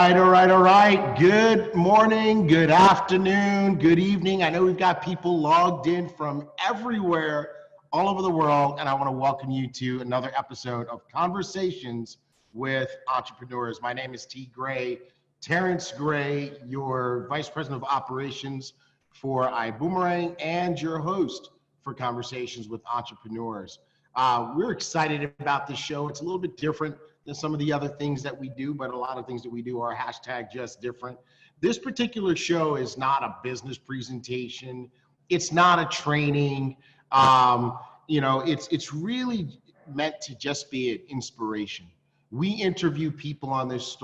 all right. Good morning, good afternoon, good evening. I know we've got people logged in from everywhere, all over the world, and I want to welcome you to another episode of Conversations with Entrepreneurs. My name is T. Gray, Terrence Gray, your Vice President of Operations for Ibüümerang and your host for Conversations with Entrepreneurs. We're excited about this show. It's a little bit different than some of the other things that we do, but a lot of things that we do are #JustDifferent. This particular show is not a business presentation. It's not a training. It's really meant to just be an inspiration. We interview people on this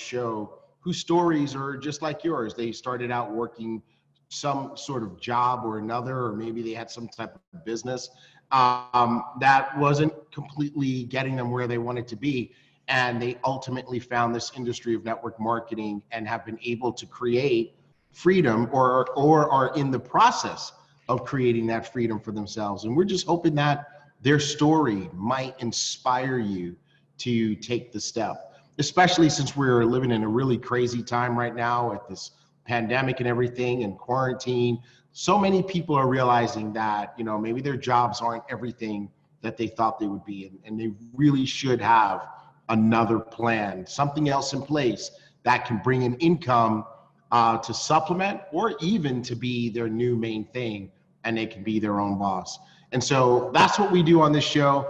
show whose stories are just like yours. They started out working some sort of job or another, or maybe they had some type of business that wasn't completely getting them where they wanted to be. And they ultimately found this industry of network marketing and have been able to create freedom or are in the process of creating that freedom for themselves. And we're just hoping that their story might inspire you to take the step, especially since we're living in a really crazy time right now with this pandemic and everything and quarantine. So many people are realizing that, maybe their jobs aren't everything that they thought they would be, and they really should have another plan, something else in place that can bring in income to supplement or even to be their new main thing, and they can be their own boss. And so that's what we do on this show.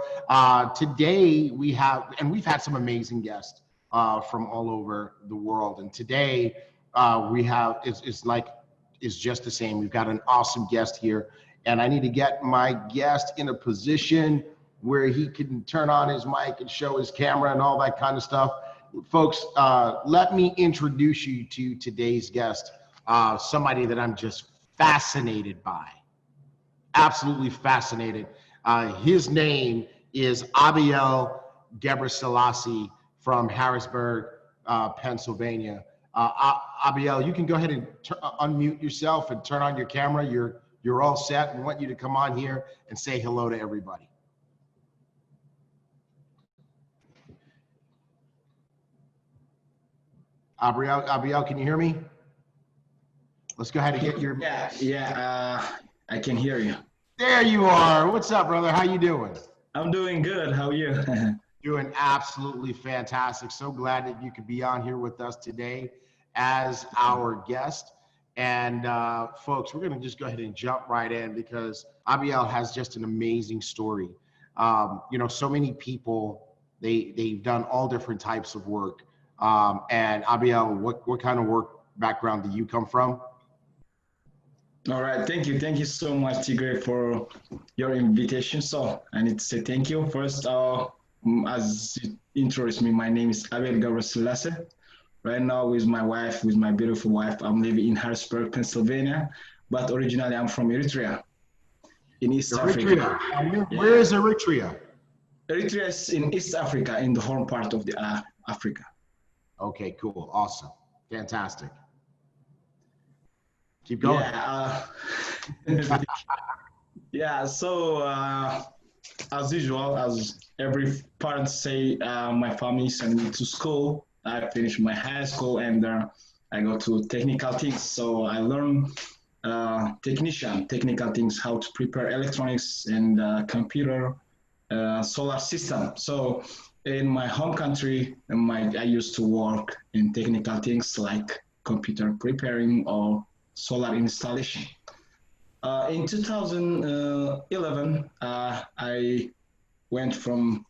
Today we've had some amazing guests from all over the world. And today is just the same. We've got an awesome guest here, and I need to get my guest in a position where he can turn on his mic and show his camera and all that kind of stuff. Folks, let me introduce you to today's guest, somebody that I'm just fascinated by, absolutely fascinated. His name is Abiel Gebrselassie from Harrisburg, Pennsylvania. Abiel, you can go ahead and unmute yourself and turn on your camera. You're all set. We want you to come on here and say hello to everybody. Abiel, can you hear me? Let's go ahead and get your... I can hear you. There you are. What's up, brother? How you doing? I'm doing good. How are you? Doing absolutely fantastic. So glad that you could be on here with us today as our guest. And folks, we're going to just go ahead and jump right in because Abiel has just an amazing story. So many people, they've done all different types of work. And Abiel, what kind of work background do you come from? All right, thank you. Thank you so much, Tigray, for your invitation. So I need to say thank you. First, as you introduced me, my name is Abiel Gebrselassie. Right now with my beautiful wife, I'm living in Harrisburg, Pennsylvania, but originally I'm from Eritrea, in East Africa. Where is Eritrea? Eritrea is in East Africa, in the horn part of the Africa. Okay, cool, awesome, fantastic. Keep going. So as usual, as every parent say, my family sent me to school. I finished my high school and I go to technical things. So I learn technical things, how to prepare electronics and computer, solar system. So in my home country, I used to work in technical things like computer preparing or solar installation. In 2011, I went from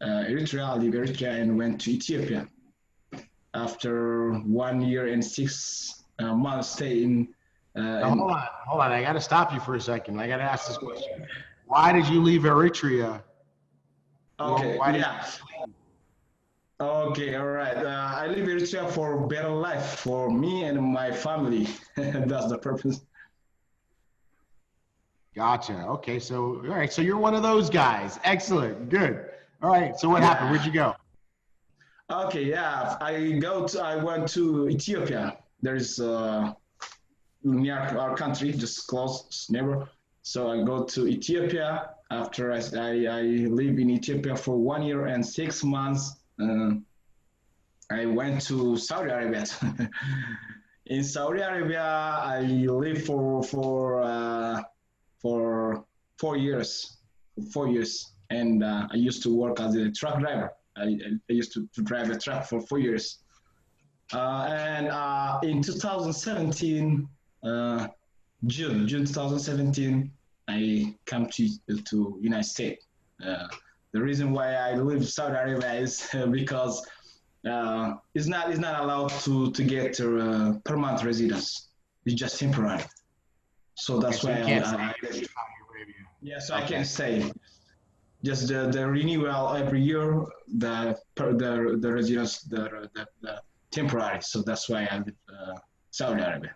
Eritrea, and went to Ethiopia. After 1 year and 6 months stay in. Hold on. I got to stop you for a second. I got to ask this question. Why did you leave Eritrea? Okay. Okay. All right. I leave Eritrea for better life for me and my family. That's the purpose. Gotcha. Okay. So, all right. So you're one of those guys. Excellent. Good. All right. So what happened? Where'd you go? Okay, yeah, I went to Ethiopia. There's near our country, just close neighbor. So I go to Ethiopia. After I live in Ethiopia for 1 year and 6 months. I went to Saudi Arabia. In Saudi Arabia, I lived for 4 years, 4 years, and I used to work as a truck driver. I used to drive a truck for 4 years. And in 2017, June 2017, I come to United States. The reason why I live in Saudi Arabia is because it's not allowed to get permanent residence. It's just temporary. So that's so why you can't I, stay I, in Saudi Arabia. yeah, so I Okay. can stay. Just the renewal every year, the residence, the temporary. So that's why I live Saudi Arabia.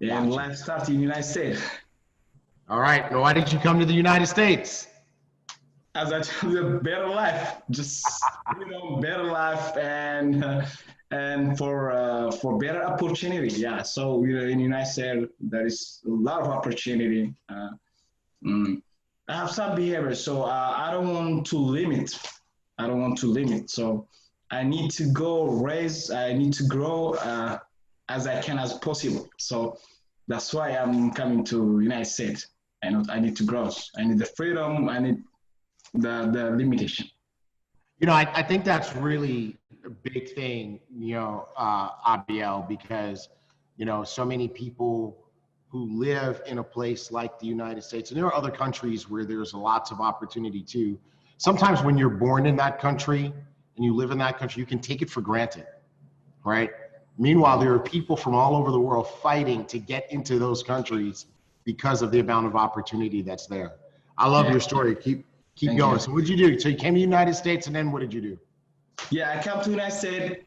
And Gotcha. life started in the United States. All right. Now, why did you come to the United States? As I told you, better life, just better life, and for better opportunity. Yeah. So in the United States, there is a lot of opportunity. Mm, I have some behavior, so I don't want to limit. I don't want to limit. So I need to go raise. I need to grow as I can as possible. So that's why I'm coming to United States. I need to grow. I need the freedom. I need the limitation. I think that's really a big thing, Abiel, because, so many people who live in a place like the United States, and there are other countries where there's lots of opportunity too. Sometimes when you're born in that country and you live in that country, you can take it for granted, right? Meanwhile, there are people from all over the world fighting to get into those countries because of the amount of opportunity that's there. I love your story. Keep Thank going. you. So what did you do? So you came to the United States, and then what did you do? Yeah, I come to United States.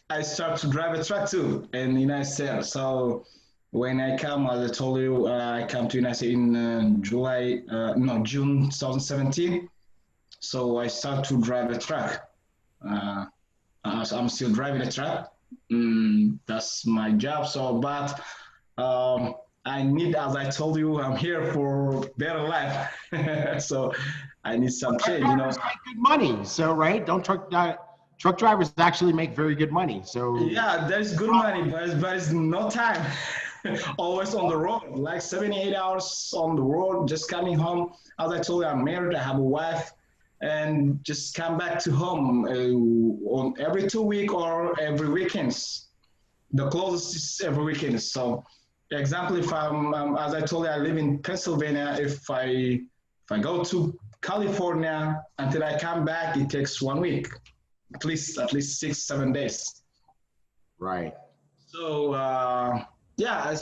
I start to drive a truck too in the United States. So when I come, as I told you, I come to United States in June 2017. So I start to drive a truck. I'm still driving a truck. That's my job. So, but I need, as I told you, I'm here for better life. So I need some Truck change, drivers make good money. So, right? Don't truck drivers actually make very good money. So, Yeah, there's good money, but it's no time. Always on the road, like 78 hours on the road, just coming home. As I told you, I'm married, I have a wife, and just come back to home on every 2 weeks or every weekends. The closest is every weekend. So, example, if I'm, as I told you, I live in Pennsylvania. If I go to California until I come back, it takes 1 week, at least 6 7 days. right. So yeah,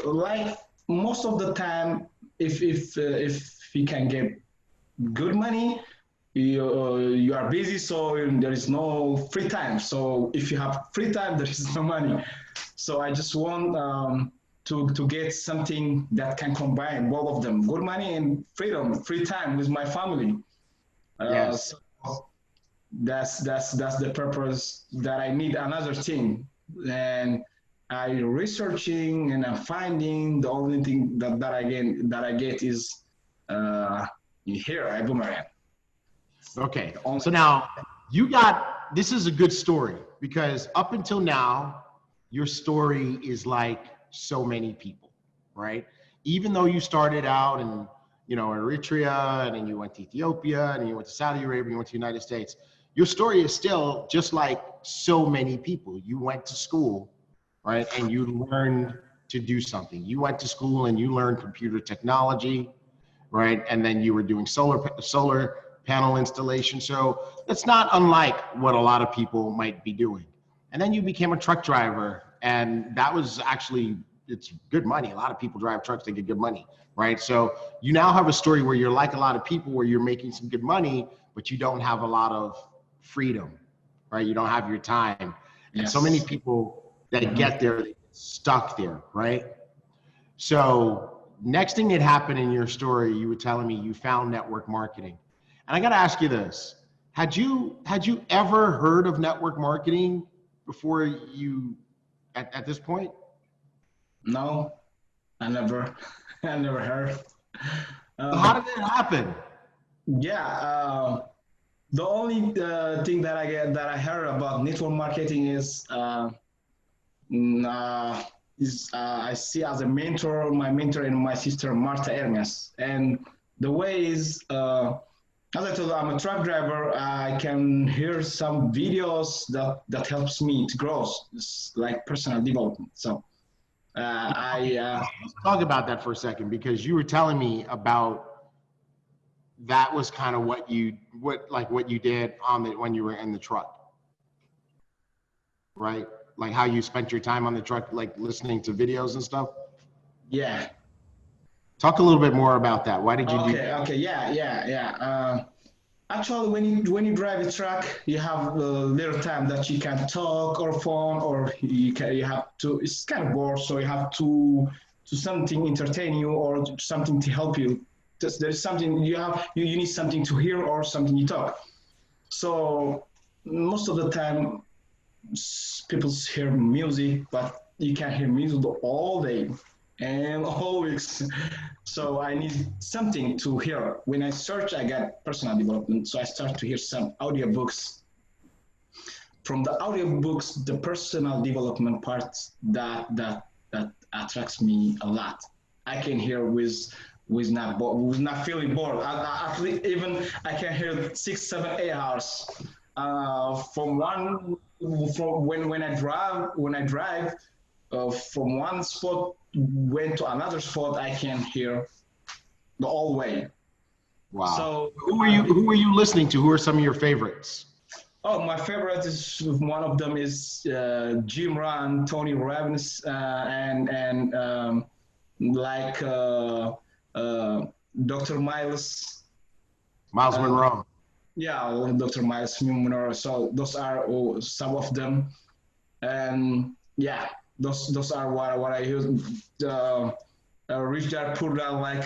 like most of the time, if you can get good money, you are busy, so there is no free time. So if you have free time, there is no money. So I just want to get something that can combine both of them: good money and freedom, free time with my family. Yes. So that's the purpose that I need another thing. And I researching and I'm finding the only thing that I get is here at Boomerang. Okay. So now this is a good story because up until now, your story is like so many people, right? Even though you started out in, Eritrea, and then you went to Ethiopia, and then you went to Saudi Arabia, you went to the United States. Your story is still just like so many people. You went to school, right? And you learned to do something. You went to school and you learned computer technology, right? And then you were doing solar panel installation. So that's not unlike what a lot of people might be doing. And then you became a truck driver, and that was actually, it's good money. A lot of people drive trucks, they get good money, right? So you now have a story where you're like a lot of people, where you're making some good money, but you don't have a lot of freedom, right? You don't have your time. And so many people that get there, they get stuck there, right? So next thing that happened in your story, you were telling me you found network marketing. And I got to ask you this. Had you ever heard of network marketing before you at this point? No, I never, I never heard. So how did it happen? Yeah, The only thing that I heard about network marketing I see as a mentor, my mentor and my sister Marta Hermes. And the way is, as I told you, I'm a truck driver. I can hear some videos that helps me to grow, it's like personal development. So let's talk about that for a second, because you were telling me about that was kind of what you did when you were in the truck, right? Like how you spent your time on the truck, like listening to videos and stuff. Yeah. Talk a little bit more about that. Why did you do that? Okay. Yeah. Actually, when you drive a truck, you have a little time that you can talk or phone, or you have to. It's kind of bored, so you have to something entertain you or something to help you. There's something you need something to hear or something you talk. So most of the time, people hear music, but you can hear music all day and all weeks. So I need something to hear. When I search, I get personal development. So I start to hear some audiobooks. From the audiobooks, the personal development parts that attracts me a lot. I can hear with not feeling bored. At least even I can hear 6, 7, 8 hours. From when I drive from one spot went to another spot, I can hear the whole way. Wow. So who are you listening to? Who are some of your favorites? Oh, my favorite is one of them is Jim Rohn, Tony Robbins, and like Dr. Miles Monroe. Yeah, Dr. Miles Monroe. So those are some of them, and yeah, those are what I use. Rich Dad Poor Dad, like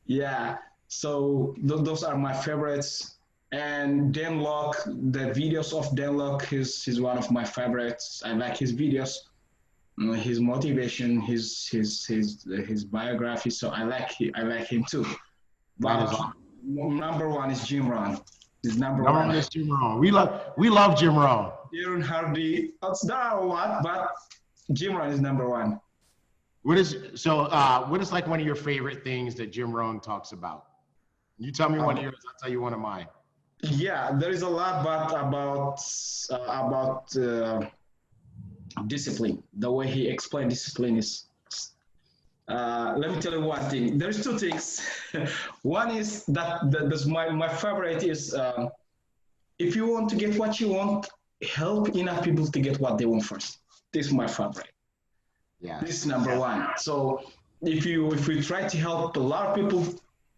yeah. So those are my favorites. And Dan Lok, the videos of Dan Lok, he's one of my favorites. I like his videos, his motivation, his biography. So I like him too. But number one is Jim Rohn. He's number one is Jim Rohn. We love Jim Rohn. Darren Hardy. There are a lot, but Jim Rohn is number one. What is like one of your favorite things that Jim Rohn talks about? You tell me one of yours, I'll tell you one of mine. Yeah, there is a lot, but about discipline. The way he explained discipline is. Let me tell you one thing. There's two things. One is that's my favorite is if you want to get what you want, help enough people to get what they want first. This is my favorite. Yeah. This is number one. So if you try to help a lot of people,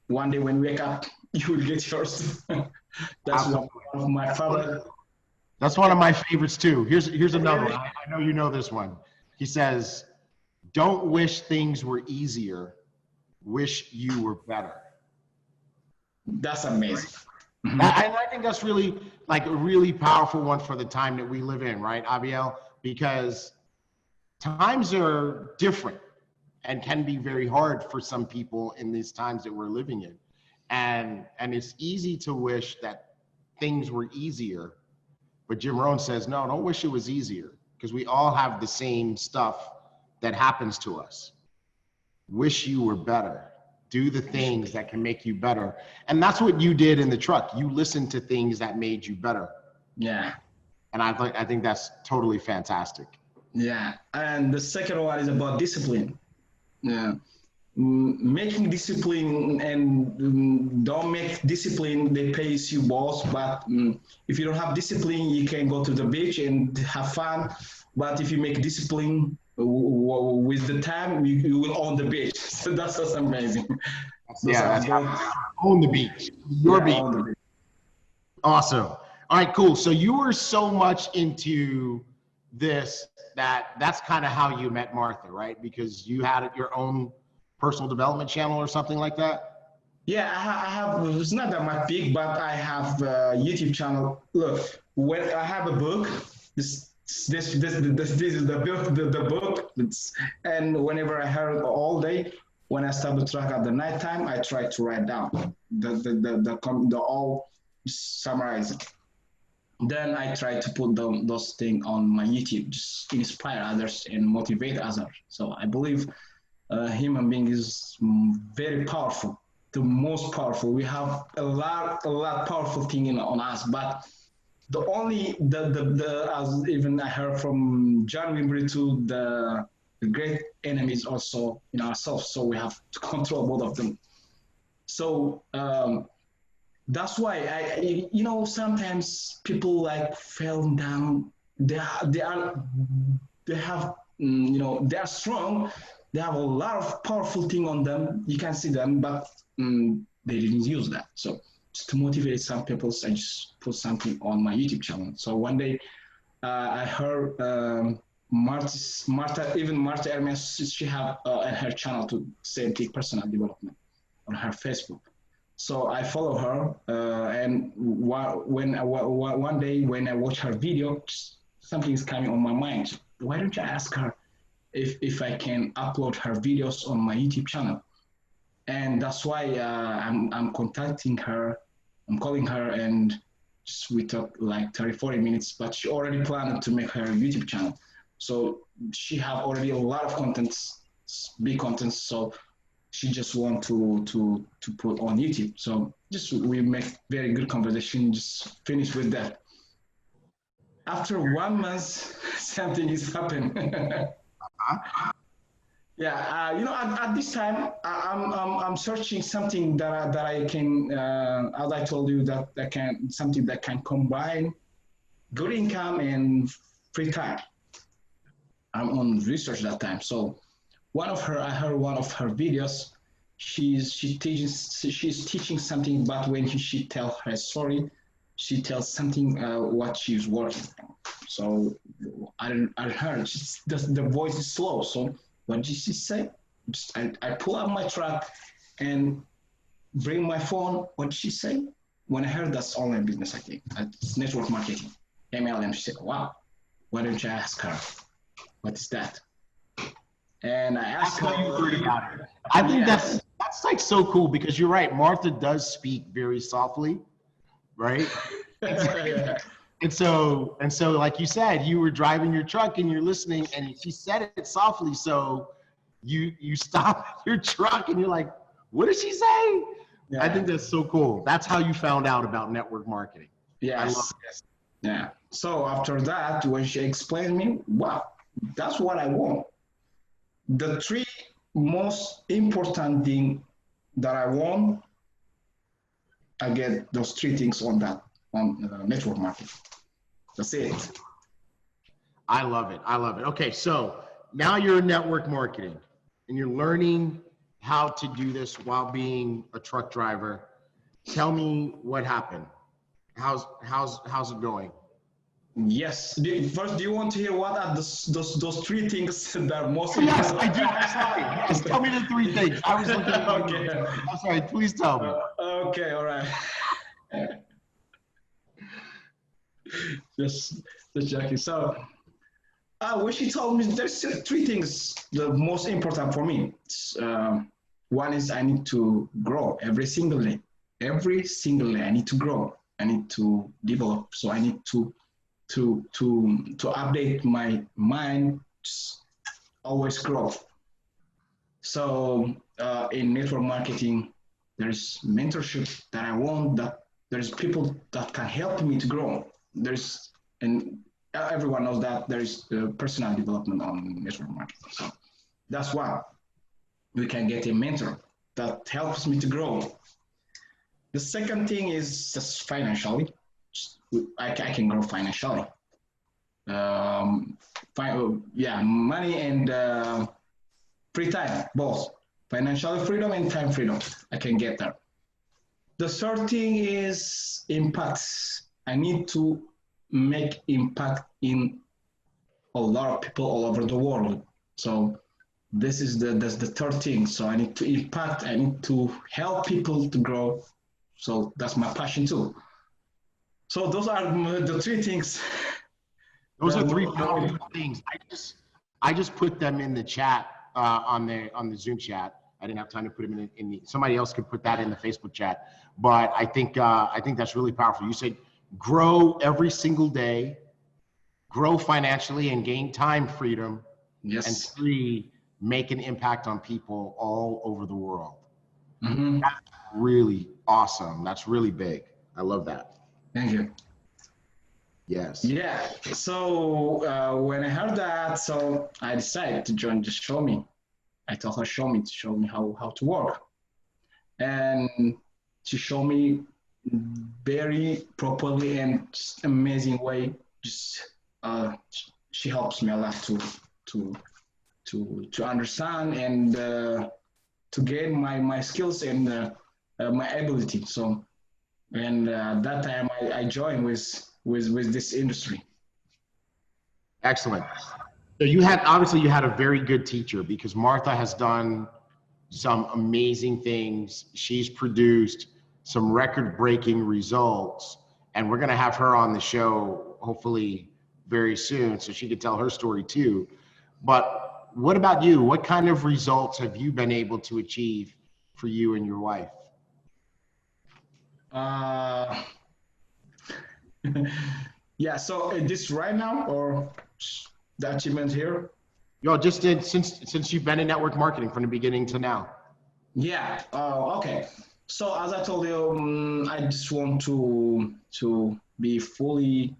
one day when you wake up, you will get yours. That's one of my favorite. That's one of my favorites too. Here's another one. I know you know this one. He says, "Don't wish things were easier. Wish you were better." That's amazing. And I think that's really like a really powerful one for the time that we live in, right, Abiel? Because times are different and can be very hard for some people in these times that we're living in. And it's easy to wish that things were easier. But Jim Rohn says, no, don't wish it was easier, because we all have the same stuff that happens to us. Wish you were better. Do the things that can make you better. And that's what you did in the truck. You listened to things that made you better. Yeah. And I think that's totally fantastic. Yeah. And the second one is about discipline. Yeah. Making discipline and don't make discipline that pays you both. But if you don't have discipline, you can go to the beach and have fun. But if you make discipline, with the time, you will own the beach. So that's amazing. That's own the beach. Your beach. Own the beach. Awesome. All right, cool. So you were so much into this that's kind of how you met Martha, right? Because you had your own personal development channel or something like that? Yeah, I have, it's not that much big, but I have a YouTube channel. Look, when I have a book, this is the book. And whenever I heard it all day, when I start the track at the nighttime, I try to write down the all summarizing. Then I try to put those things on my YouTube, just inspire others and motivate others. So I believe human being is very powerful, the most powerful. We have a lot powerful thing on us, but the only the as even I heard from John Wimbury too, the great enemy is also in ourselves. So we have to control both of them. So that's why sometimes people like fell down. They have they are strong. They have a lot of powerful thing on them. You can see them, but they didn't use that. So just to motivate some people, I just put something on my YouTube channel. So one day I heard Marta Hermes, she have in her channel to same thing, personal development on her Facebook. So I follow her, and one day when I watch her video, something is coming on my mind. Why don't you ask her if I can upload her videos on my YouTube channel? And that's why I'm contacting her, I'm calling her, and we talk like 30-40 minutes, but she already planned to make her YouTube channel. So she have already a lot of contents, big contents, so she just want to put on YouTube. So just we make very good conversation, just finish with that. After 1 month, something is happened. Yeah, at this time, I'm searching something that I can, as I told you, that something that can combine good income and free time. I'm on research that time. So I heard one of her videos. She's teaching something, but when she tells her story, she tells something what she's working on. So I heard the voice is slow. So what did she say? I pull out my truck and bring my phone. What did she say? When I heard that's online business, I think it's network marketing, MLM. She said, "Wow, why don't you ask her? What is that?" And I asked her. You heard about it. I think that's like so cool, because you're right. Martha does speak very softly, right? And so like you said, you were driving your truck and you're listening, and she said it softly. So you stop your truck and you're like, what did she say? Yeah. I think that's so cool. That's how you found out about network marketing. Yes. I love it. Yeah. So after that, when she explained me, wow, that's what I want. The three most important thing that I want, I get those three things on network marketing. That's it. I love it. I love it. Okay, so now you're in network marketing and you're learning how to do this while being a truck driver. Tell me what happened. How's it going? Yes. First, do you want to hear what are those three things that are most important? Yes, I do. I'm sorry. Yes, tell me the three things. I was looking at okay. I'm sorry. Please tell me. Okay. All right. just joking. So, when she told me there's three things the most important for me. One is I need to grow every single day. Every single day I need to grow. I need to develop. So I need to update my mind, just always grow. So in network marketing, there's mentorship that I want, that there's people that can help me to grow. And everyone knows that there is personal development on network marketing. So that's why we can get a mentor that helps me to grow. The second thing is just financially. I can grow financially. Money and free time, both. Financial freedom and time freedom. I can get there. The third thing is impact. I need to make impact in a lot of people all over the world. So that's the third thing. So I need to impact. I need to help people to grow. So that's my passion too. So those are the three things. Those are three powerful things. I just put them in the chat on the Zoom chat. I didn't have time to put them in the, somebody else could put that in the Facebook chat. But I think that's really powerful. You said grow every single day, grow financially and gain time freedom. Yes. And 3, make an impact on people all over the world. Mm-hmm. That's really awesome. That's really big. I love that. Thank you. Yes. Yeah. So when I heard that, so I decided to join Just Show Me. I told her, show me how to work. And she showed me very properly and just amazing way. Just she helps me a lot to understand and to gain my skills and my ability. So, and that time I joined with this industry. Excellent. So you had, obviously you had a very good teacher, because Martha has done some amazing things. She's produced some record-breaking results, and we're gonna have her on the show hopefully very soon so she could tell her story too. But what about you? What kind of results have you been able to achieve for you and your wife? Yeah, so this right now or the achievement here? Yo, just since you've been in network marketing from the beginning to now. Yeah. Okay. So as I told you, I just want to be fully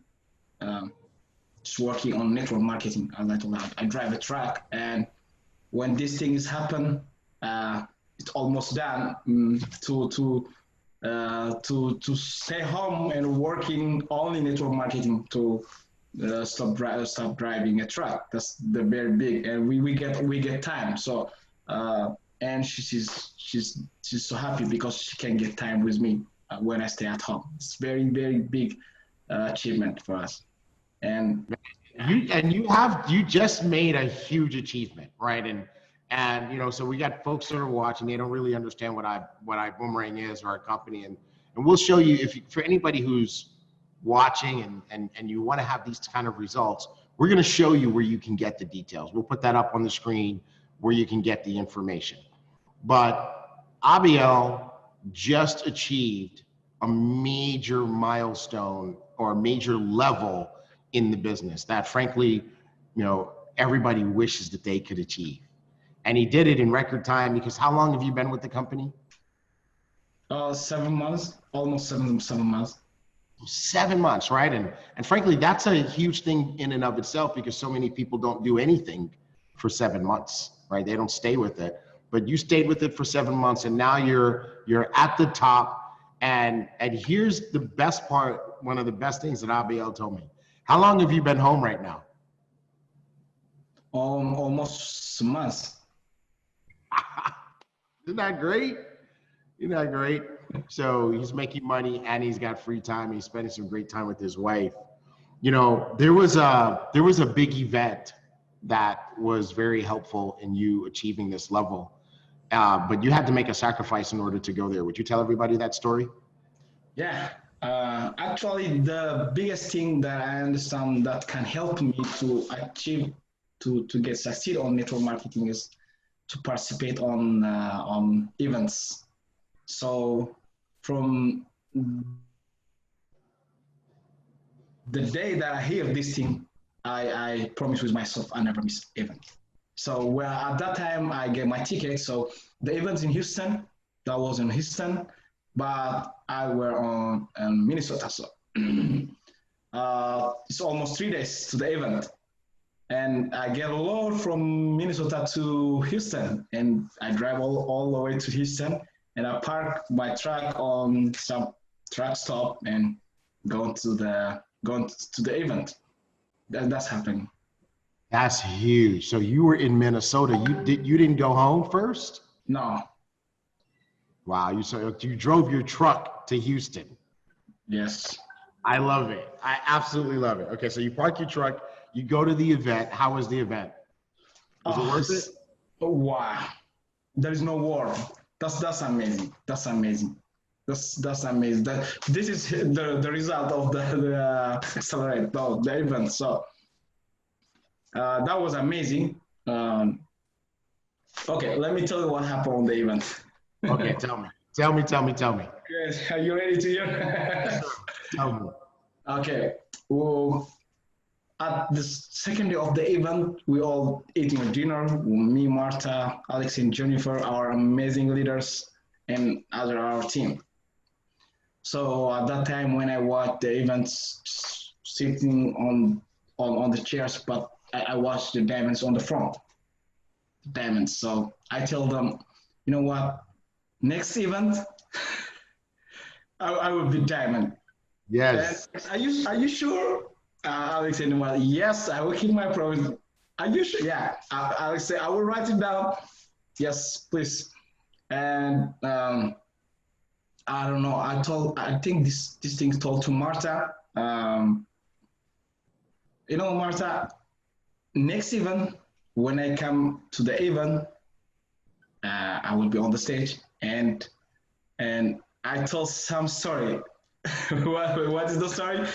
just working on network marketing. As I told you, I drive a truck, and when these things happen, it's almost done. To stay home and working only network marketing to stop driving a truck. That's the very big, and we get time. So and she's so happy because she can get time with me when I stay at home. It's very big achievement for us. And you just made a huge achievement, right? And you know, so we got folks that are watching, they don't really understand what Ibüümerang is, or our company, and we'll show you, for anybody who's watching and you want to have these kind of results, we're going to show you where you can get the details. We'll put that up on the screen where you can get the information. But Abiel just achieved a major milestone or a major level in the business that, frankly, you know, everybody wishes that they could achieve. And he did it in record time, because how long have you been with the company? 7 months, almost seven months. 7 months, right? And frankly, that's a huge thing in and of itself, because so many people don't do anything for 7 months, right? They don't stay with it. But you stayed with it for 7 months, and now you're at the top. And here's the best part, one of the best things that Abiel told me. How long have you been home right now? Almost a month. Isn't that great? Isn't that great? So he's making money and he's got free time. He's spending some great time with his wife. You know, there was a big event that was very helpful in you achieving this level. But you had to make a sacrifice in order to go there. Would you tell everybody that story? Yeah. Actually, the biggest thing that I understand that can help me to achieve, to get succeed on network marketing is to participate on events. So from the day that I hear this thing, I promise with myself I never miss event. So at that time I get my ticket. So the event in Houston, that was in Houston, but I were on Minnesota. So it's almost 3 days to the event. And I get a load from Minnesota to Houston, and I drive all the way to Houston, and I park my truck on some truck stop and go to the event. That's happening. That's huge. So you were in Minnesota. You didn't go home first? No. Wow. You drove your truck to Houston. Yes. I love it. I absolutely love it. Okay, so you park your truck. You go to the event. How was the event? Was it worth it? Wow. There is no word. That's amazing. That's amazing. That's amazing. This is the result of the accelerate, the event. So that was amazing. Okay, let me tell you what happened on the event. Okay, tell me. Yes, are you ready to hear? Yes, sir. Tell me. Okay. Well, at the second day of the event, we all eating a dinner. Me, Martha, Alex, and Jennifer, our amazing leaders, and other our team. So at that time, when I watched the events, sitting on the chairs, but I watched the diamonds on the front. Diamonds. So I tell them, you know what? Next event, I will be diamond. Yes. And are you sure? Alex said, well, yes, I will keep my promise. Are you sure? Yeah. Alex said, I will write it down. Yes, please. And I don't know. I think this thing told to Martha. Martha, next event, when I come to the event, I will be on the stage and I told some story. what is the story?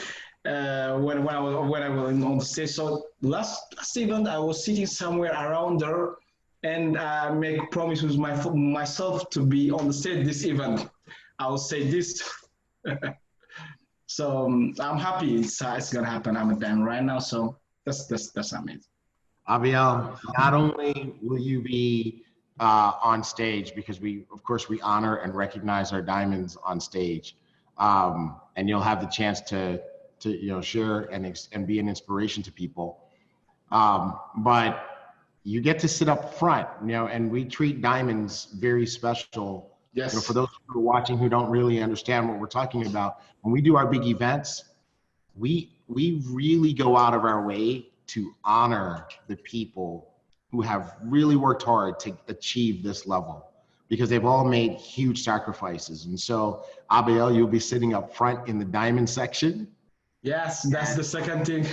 When I was on the stage. So last event, I was sitting somewhere around there, and make promise with myself to be on the stage this event. I will say this. So I'm happy it's gonna happen. I'm at them right now, so that's amazing. Abiel, not only will you be on stage, because of course, we honor and recognize our diamonds on stage, and you'll have the chance to share and be an inspiration to people. But you get to sit up front, and we treat diamonds very special. Yes. For those who are watching who don't really understand what we're talking about, when we do our big events, we really go out of our way to honor the people who have really worked hard to achieve this level, because they've all made huge sacrifices. And so, Abiel, you'll be sitting up front in the diamond section. Yes, that's the second thing.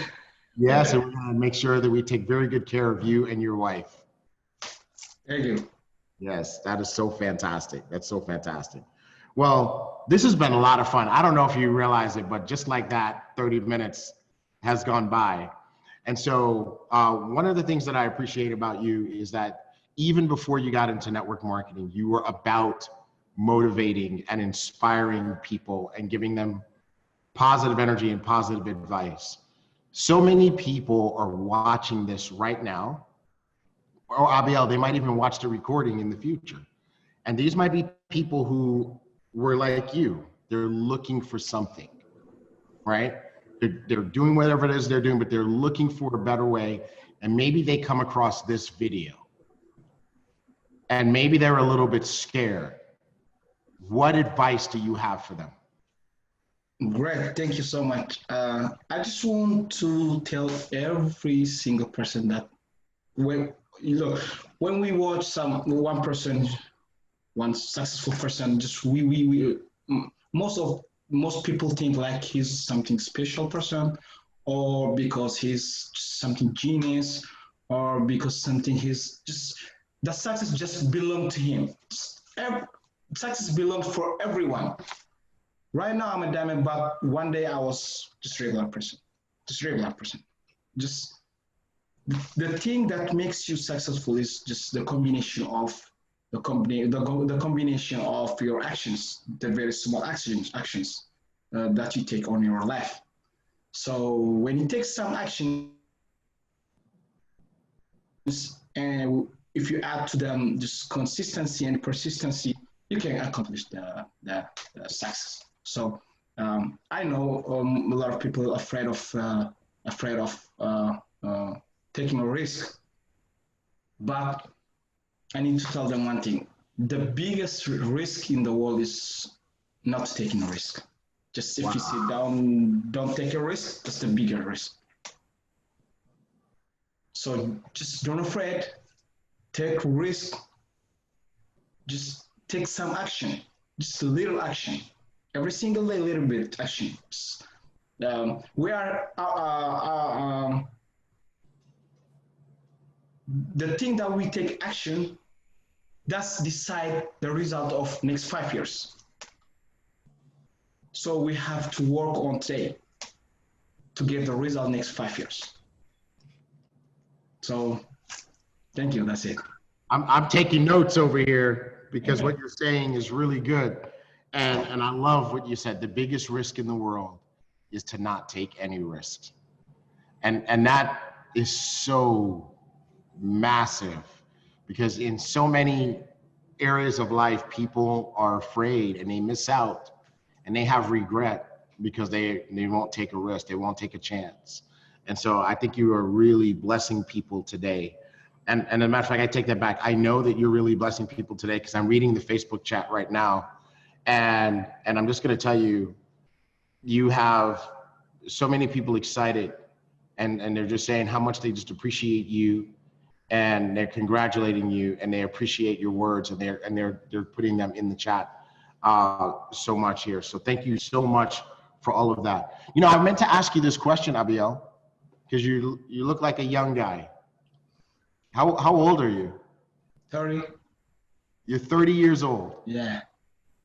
Yes, and we're going to make sure that we take very good care of you and your wife. Thank you. Yes, that is so fantastic. That's so fantastic. Well, this has been a lot of fun. I don't know if you realize it, but just like that, 30 minutes has gone by. And so one of the things that I appreciate about you is that even before you got into network marketing, you were about motivating and inspiring people and giving them positive energy and positive advice. So many people are watching this right now, or Abiel, they might even watch the recording in the future. And these might be people who were like you. They're looking for something, right? They're doing whatever it is they're doing, but they're looking for a better way. And maybe they come across this video. And maybe they're a little bit scared. What advice do you have for them? Great, thank you so much. I just want to tell every single person that when we watch one successful person, just most people think like he's something special person, or because he's something genius, or because something the success just belong to him. Success belongs for everyone. Right now I'm a diamond, but one day I was just regular person. Just the thing that makes you successful is just the combination of the combination of your actions, the very small actions that you take on your life. So when you take some action, and if you add to them just consistency and persistency, you can accomplish the success. So I know a lot of people are afraid of taking a risk, but I need to tell them one thing: the biggest risk in the world is not taking a risk. Just if you sit down, don't take a risk. That's the bigger risk. So just don't afraid. Take risk. Just take some action. Just a little action. Every single day, a little bit action. We are the thing that we take action. That's decide the result of next 5 years. So we have to work on today to get the result next 5 years. So thank you, that's it. I'm taking notes over here because what you're saying is really good. And I love what you said. The biggest risk in the world is to not take any risks. And that is so massive because in so many areas of life, people are afraid and they miss out and they have regret because they won't take a risk, they won't take a chance. And so I think you are really blessing people today. And as a matter of fact, I take that back. I know that you're really blessing people today because I'm reading the Facebook chat right now. And I'm just going to tell you, you have so many people excited and they're just saying how much they just appreciate you and they're congratulating you and they appreciate your words and they're putting them in the chat so much here. So thank you so much for all of that. You know, I meant to ask you this question, Abiel, because you look like a young guy. How old are you? 30. You're 30 years old. Yeah.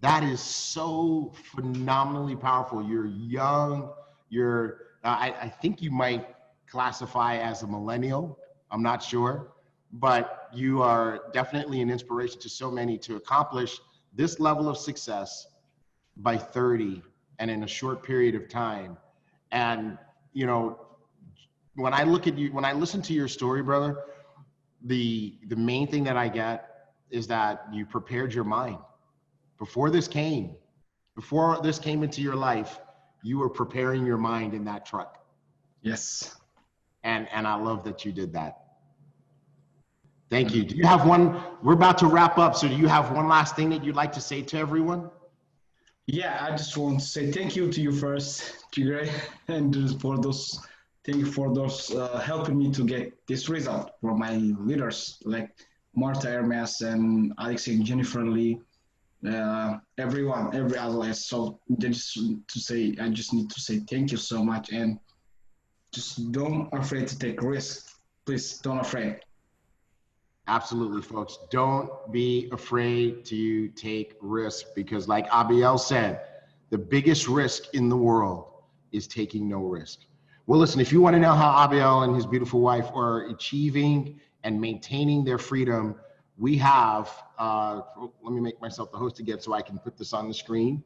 That is so phenomenally powerful. You're young. You're, I think you might classify as a millennial. I'm not sure, but you are definitely an inspiration to so many to accomplish this level of success by 30 and in a short period of time. And, you know, when I look at you, when I listen to your story, brother, the main thing that I get is that you prepared your mind. Before this came into your life, you were preparing your mind in that truck. Yes. And I love that you did that. Thank you. Do you have one? We're about to wrap up. So do you have one last thing that you'd like to say to everyone? Yeah, I just want to say thank you to you first, Tigray, and thank you for those helping me to get this result for my leaders like Martha Hermes and Alex and Jennifer Lee, everyone, every ally. So I just need to say thank you so much and just don't afraid to take risks. Please don't afraid. Absolutely, folks. Don't be afraid to take risks because like Abiel said, the biggest risk in the world is taking no risk. Well, listen, if you want to know how Abiel and his beautiful wife are achieving and maintaining their freedom, we have, let me make myself the host again so I can put this on the screen.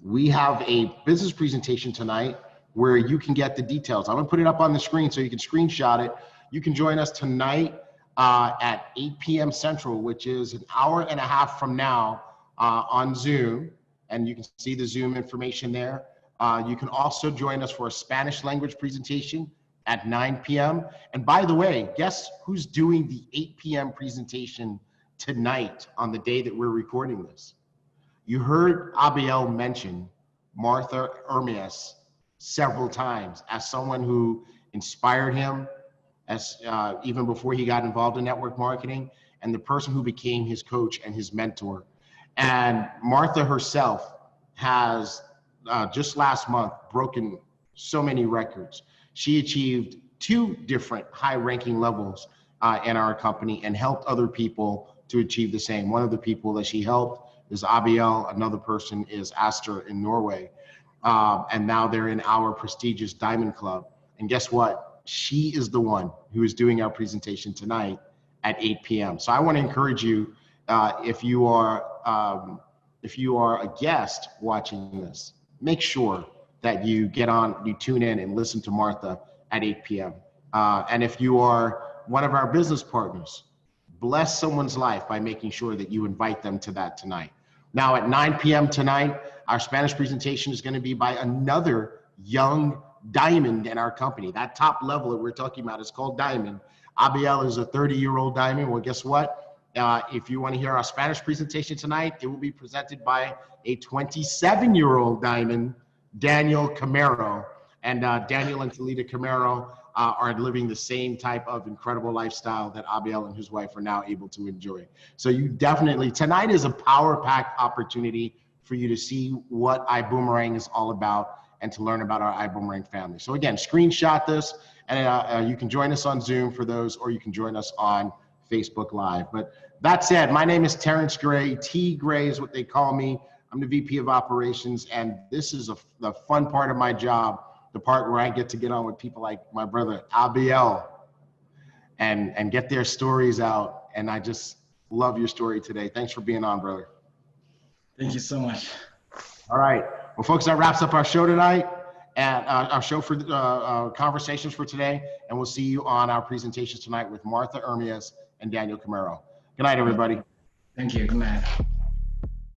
We have a business presentation tonight where you can get the details. I'm gonna put it up on the screen so you can screenshot it. You can join us tonight at 8 p.m. Central, which is an hour and a half from now on Zoom. And you can see the Zoom information there. You can also join us for a Spanish language presentation at 9 p.m. And by the way, guess who's doing the 8 p.m. presentation tonight on the day that we're recording this? You heard Abiel mention Martha Hermes several times as someone who inspired him, as even before he got involved in network marketing, and the person who became his coach and his mentor. And Martha herself has just last month broken so many records. She achieved 2 different high-ranking levels in our company and helped other people to achieve the same. One of the people that she helped is Abiel, another person is Aster in Norway. And now they're in our prestigious Diamond Club. And guess what? She is the one who is doing our presentation tonight at 8 p.m. So I want to encourage you, if you are a guest watching this, make sure that you get on, you tune in and listen to Martha at 8 p.m. And if you are one of our business partners, bless someone's life by making sure that you invite them to that tonight. Now at 9 p.m. tonight, our Spanish presentation is going to be by another young diamond in our company. That top level that we're talking about is called Diamond. Abiel is a 30-year-old diamond. Well, guess what? If you want to hear our Spanish presentation tonight, it will be presented by a 27-year-old diamond, Daniel Camaro. And Daniel and Talita Camaro are living the same type of incredible lifestyle that Abiel and his wife are now able to enjoy. So you definitely, tonight is a power-packed opportunity for you to see what Ibüümerang is all about and to learn about our Ibüümerang family. So again, screenshot this and you can join us on Zoom for those, or you can join us on Facebook Live. But that said, my name is Terrence Gray. T Gray is what they call me. I'm the VP of Operations, and this is the fun part of my job, the part where I get to get on with people like my brother Abiel and get their stories out And I just love your story today. Thanks for being on, brother. Thank you so much. All right. Well, folks, that wraps up our show tonight and our show for conversations for today. And we'll see you on our presentations tonight with Martha Ermias and Daniel Camaro. Good night, everybody. Thank you. Good night.